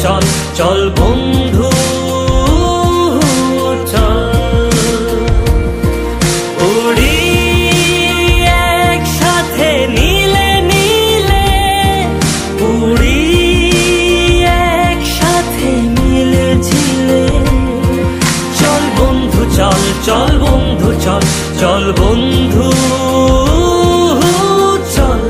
চল চল বন্ধু চল উড়ি একসাথে নীলে নীলে উড়ি একসাথে মিলে ঝিলে চল বন্ধু চল চল বন্ধু চল চল বন্ধু চল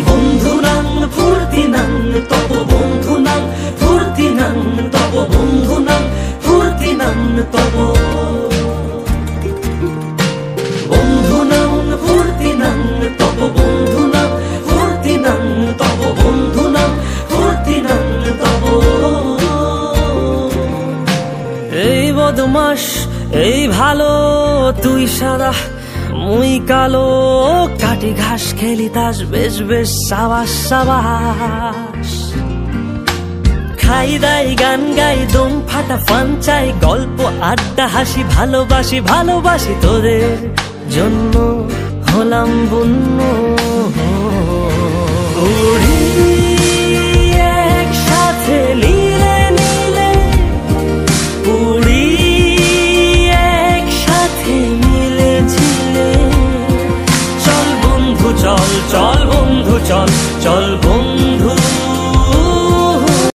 বন্ধু নাং ফুর্তি নাং তব বন্ধু নাং ফুর্তি নাং তব বন্ধু নাং ফুর্তি নাং তব বন্ধু নাং ফুর্তি নাং তব বন্ধু নাং ফুর্তি নাং তব বন্ধু নাং ফুর্তি নাং তব এই বদমাস এই ভালো তুই সাদা মুই কালো কাটি ঘাস খেলি তাস বেশ বেশ সাবাস সাবাস খাই দাই গান গাই দম ফাটা ফান চাই গল্প আড্ডা হাসি ভালোবাসি ভালোবাসি তোদের জন্য হলাম বন্য উড়ি